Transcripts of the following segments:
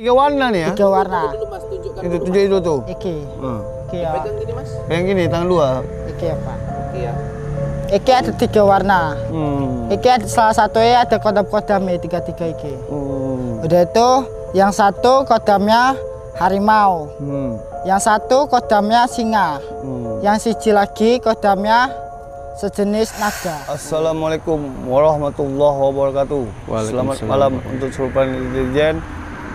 Tiga warna nih ya? Tiga warna. Itu tunjuk itu tuh. Iki. Iki ya. Pegang gini mas. Yang gini tangan dua. Iki ya Pak. Iya. Iki ada tiga warna. Iki ada, salah satunya ada kodam-kodamnya tiga-tiga iki. Udah itu yang satu kodamnya harimau. Yang satu kodamnya singa. Yang siji lagi kodamnya sejenis naga. Assalamualaikum warahmatullahi wabarakatuh. Selamat malam untuk seluruh para netizen.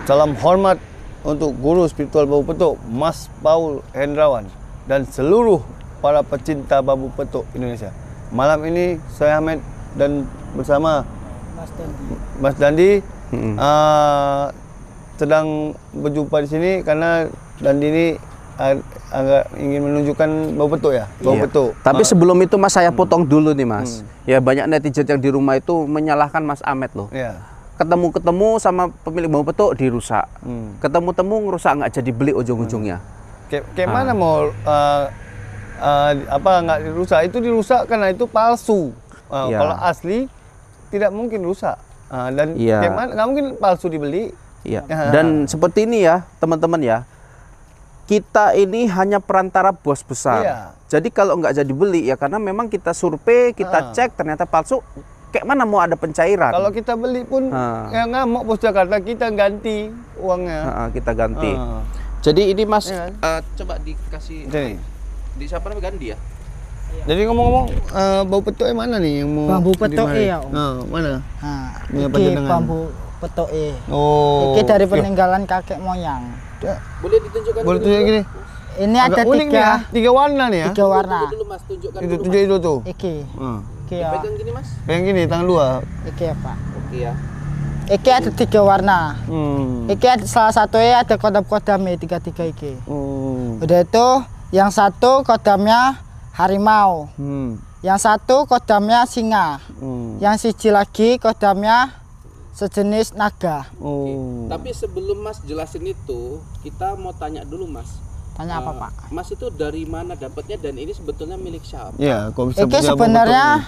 Salam hormat untuk guru spiritual Bambu Petuk Mas Paul Hendrawan dan seluruh para pecinta bambu petuk Indonesia. Malam ini saya Ahmed dan bersama Mas Dandi sedang berjumpa di sini karena Dandi ini agak ingin menunjukkan bambu petuk ya, bambu petuk. Tapi sebelum itu Mas saya potong dulu nih Mas. Ya banyak netizen yang di rumah itu menyalahkan Mas Ahmed loh. Ya. Ketemu sama pemilik bambu petuk dirusak. Ketemu ngerusak nggak jadi beli ujung-ujungnya. Kayak mana mau nggak dirusak? Itu dirusak karena itu palsu. Kalau asli tidak mungkin rusak. Dan kayak mana nggak mungkin palsu dibeli. Iya. Dan seperti ini ya teman-teman ya. Kita ini hanya perantara bos besar. Iya. Jadi kalau nggak jadi beli ya karena memang kita survei, kita cek ternyata palsu. Kayak mana mau ada pencairan? Kalau kita beli pun ya ngamuk bos Jakarta, kita ganti uangnya. Kita ganti. Jadi ini Mas ya. Coba dikasih. Jadi. Di siapa namanya Gandhi ya? Jadi ngomong-ngomong bambu petuk mana nih yang mau Bambu petuk ya Om. Mana? Iki bambu petuk. Oh. Iki dari peninggalan kakek moyang. Boleh ditunjukkan? Boleh tunjuk gini. Ini ada tiga warna nih ya? Tiga warna. Dulu Mas tunjukkan. Itu tunjuk itu tuh. Iki. Iki ya. Pegang gini Mas. Yang gini tangan dua. Iki ya Pak. Oke ya. Iki ada tiga warna. Iki ada, salah satunya ada kodam-kodamnya tiga-tiga iki. Udah itu yang satu kodamnya harimau. Yang satu kodamnya singa. Yang siji lagi kodamnya sejenis naga. Tapi sebelum Mas jelasin itu, kita mau tanya dulu Mas. Tanya apa Pak? Mas itu dari mana dapatnya dan ini sebetulnya milik siapa? Iya, kok bisa ini sebenarnya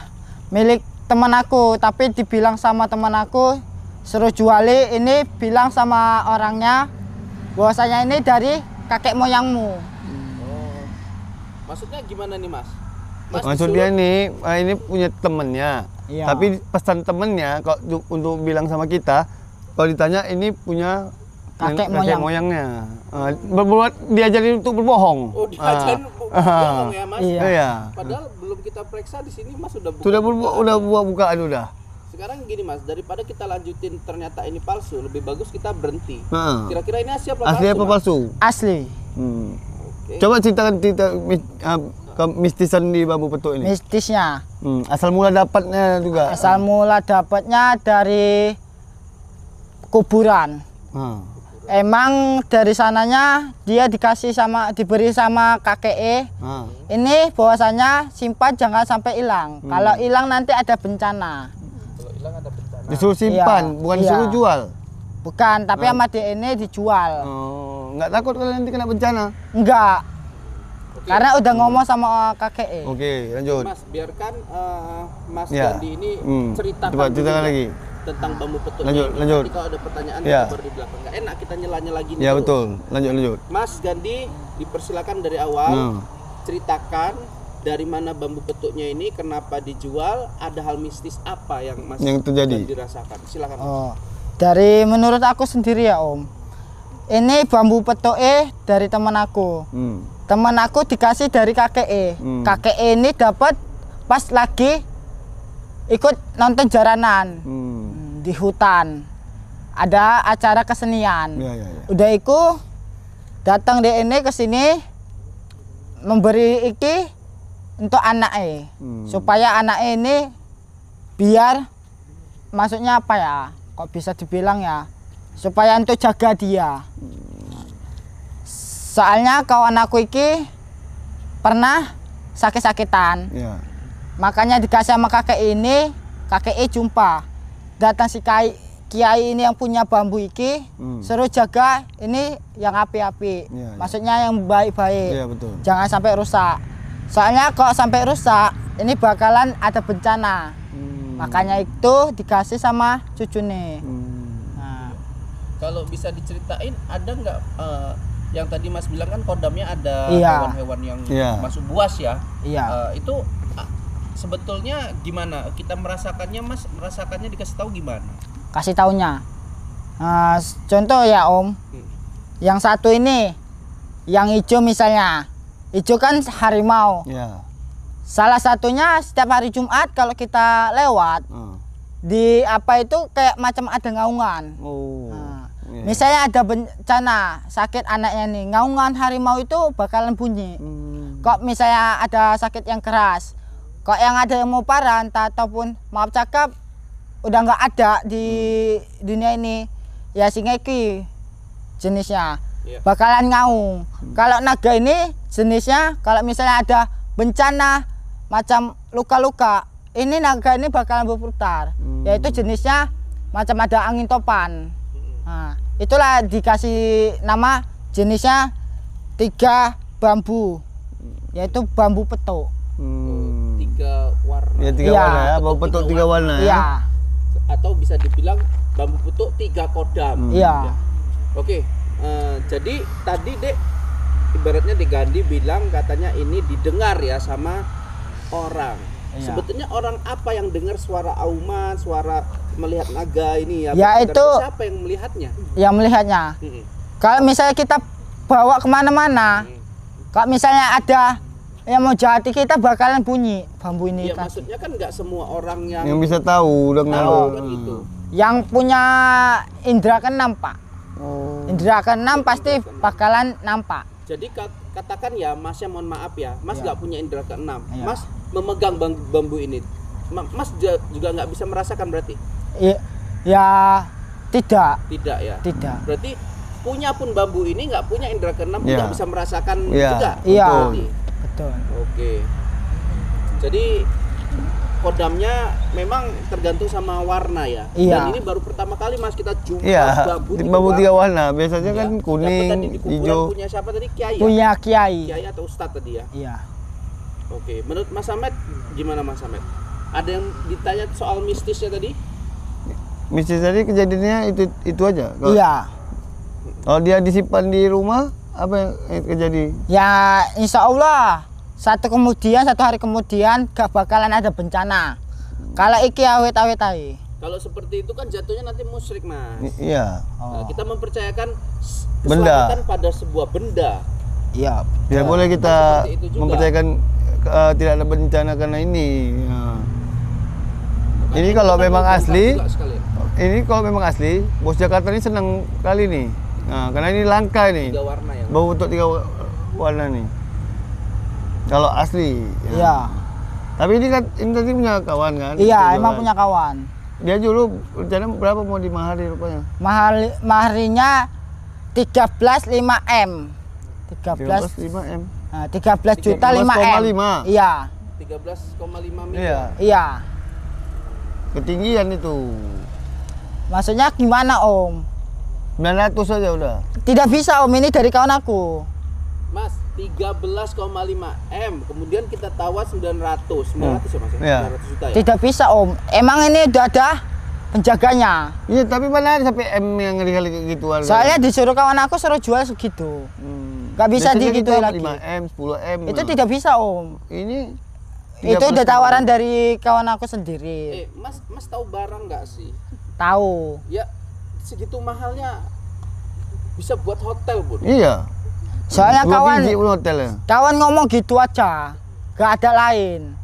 milik teman aku, tapi dibilang sama teman aku suruh juali, ini bilang sama orangnya bahwasanya ini dari kakek moyangmu. Maksudnya gimana nih Mas? Maksud dia nih, ini punya temennya. Iya. Tapi pesan temennya kalau untuk bilang sama kita, kalau ditanya ini punya kakek moyangnya. Diajarin untuk berbohong. Oh, diajarin berbohong ya Mas? Iya. Padahal belum kita periksa di sini Mas sudah bukaan udah. Sekarang gini Mas, daripada kita lanjutin ternyata ini palsu, lebih bagus kita berhenti. Kira-kira ini asli apa palsu? Asli apa palsu? Asli. Coba ceritakan kemistisan di bambu petuk ini. Mistisnya. Asal mula dapatnya juga. Asal mula dapatnya dari kuburan. Emang dari sananya dia diberi sama kakek. Ini bahwasanya simpan jangan sampai hilang. Kalau hilang nanti ada bencana. Kalau hilang ada bencana. Disuruh simpan, bukan disuruh jual. Bukan, tapi sama dia ini dijual. Nggak takut kalau nanti kena bencana? Enggak. Karena udah ngomong sama kakek. Oke, lanjut. Mas, biarkan Mas Gandhi ini ceritakan lagi tentang bambu petuk. Lanjut. Nanti kalau ada pertanyaan baru di belakang. Nggak enak kita nyela gini. Ya betul. Lanjut. Mas Gandhi dipersilakan dari awal ceritakan dari mana bambu petuknya ini, kenapa dijual, ada hal mistis apa yang Mas terjadi dirasakan. Silakan. Dari menurut aku sendiri ya Om. Ini bambu petuk dari teman aku. Teman aku dikasih dari kakek. Kakek ini dapat pas lagi ikut nonton jaranan di hutan. Ada acara kesenian. Udah ikut datang dia ini ke sini memberi iki untuk anaknya. Supaya anaknya ini biar maksudnya apa ya? Kok bisa dibilang ya? Supaya untuk jaga dia. Soalnya kawan aku iki pernah sakit-sakitan. Makanya dikasih sama kakek ini, kakek jumpa. Datang si kiai ini yang punya bambu iki, suruh jaga ini yang api-api. Maksudnya yang baik-baik. Jangan sampai rusak. Soalnya kalau sampai rusak, ini bakalan ada bencana. Makanya itu dikasih sama cucu nih. Kalau bisa diceritain ada nggak yang tadi Mas bilang kan kodamnya ada Iya. hewan-hewan yang Iya. masuk buas ya. Iya. Itu sebetulnya gimana? Kita merasakannya, Mas, merasakannya dikasih tahu gimana? Kasih taunya. Contoh ya Om. Yang satu ini, yang hijau misalnya. Hijau kan harimau. Ya. Salah satunya setiap hari Jumat kalau kita lewat di apa itu kayak macam ada ngaungan. Oh. Nah, Iya. misalnya ada bencana sakit anaknya nih, ngaungan harimau itu bakalan bunyi. Kok misalnya ada sakit yang keras, kok yang ada yang mau parah entah ataupun maaf cakap udah nggak ada di dunia ini, ya singeki jenisnya Iya. bakalan ngaung. Kalau naga ini jenisnya kalau misalnya ada bencana macam luka-luka, ini naga ini bakalan berputar, yaitu jenisnya macam ada angin topan. Nah, itulah dikasih nama jenisnya 3 bambu, yaitu bambu petuk. 3 warna. Ya 3 Iya. warna ya, bau petuk 3 warna ya. Iya, Atau bisa dibilang bambu petuk 3 kodam. iya, Oke, jadi tadi Dek ibaratnya Dek Gandhi bilang katanya ini didengar ya sama orang. Iya. Sebetulnya orang apa yang dengar suara auman, suara melihat naga ini ya? Ya, Dan itu- siapa yang melihatnya? yang melihatnya. Kalau misalnya kita bawa kemana-mana, kalau misalnya ada yang mau jahati kita bakalan bunyi bambu ini Ya tadi. maksudnya kan nggak semua orang yang Yang bisa tahu dengan tahu kan gitu. Yang punya indera keenam Pak, Oh. indera keenam pasti bakalan nampak. Jadi katakan ya Masnya mohon maaf ya, Mas Iya. nggak punya indera keenam. Iya. Mas memegang bambu ini, Mas juga nggak bisa merasakan berarti? Ya tidak, Tidak ya. tidak. Berarti punya pun bambu ini nggak punya indera keenam Iya. nggak bisa merasakan Iya. juga. Iya. Berarti. Betul. Oke. Jadi kodamnya memang tergantung sama warna ya. Iya. Dan ini baru pertama kali Mas kita jumpa Iya, bambu 3 warna. Biasanya Ya. kan Dapat kuning, tadi di kuburan hijau. punya siapa tadi? Kiai ya? Punya kiai. Kiai atau ustadz tadi ya? Iya. Oke, menurut Mas Samet gimana Mas Samet? Ada yang ditanya soal mistisnya tadi? Mistis tadi kejadiannya itu aja. Iya. Kalau dia disimpan di rumah, apa yang terjadi? Ya insya Allah satu hari kemudian gak bakalan ada bencana. Kalau iki awet-awet aja. Kalau seperti itu kan jatuhnya nanti musyrik Mas. Iya. Nah, kita mempercayakan Benda. keselamatan pada sebuah benda. Iya. Tidak boleh kita Seperti itu juga. mempercayakan tidak ada bencana karena ini. Ya. Ini Makanya kalau kita memang membongkar asli, juga sekalian. ini kalau memang asli, bos Jakarta ini senang kali nih. Nah, karena ini langka ini. 3 warna ya. Bau untuk 3 warna nih. Kalau asli. Ya. Iya. Tapi ini kan ini tadi punya kawan kan? Iya, Dia emang jualan. punya kawan. Dia dulu rencana berapa mau dimahari rupanya? Maharinya 13,5 M. 13 5M. nah, 13 juta 5 M. 13,5. Iya. 13,5 miliar. Iya. Iya. Ketinggian itu. Maksudnya gimana Om? 900 saja udah. Tidak bisa Om, ini dari kawan aku. Mas, 13,5 M. Kemudian kita tawar 900 ya Mas ya? Iya. 900 juta ya? Tidak bisa Om. Emang ini udah ada penjaganya. Iya, tapi mana ada sampai M yang kali gitu harga. Soalnya disuruh kawan aku suruh jual segitu. Gak bisa Biasanya digituin kita lagi. 5M, 10M. Itu nah. tidak bisa Om. Ini Itu udah 13,5. tawaran dari kawan aku sendiri. Mas tahu barang nggak sih? Tahu. Ya segitu mahalnya bisa buat hotel Bun. Iya. Soalnya 2 kawan biji pun hotelnya. kawan ngomong gitu aja. Gak ada lain.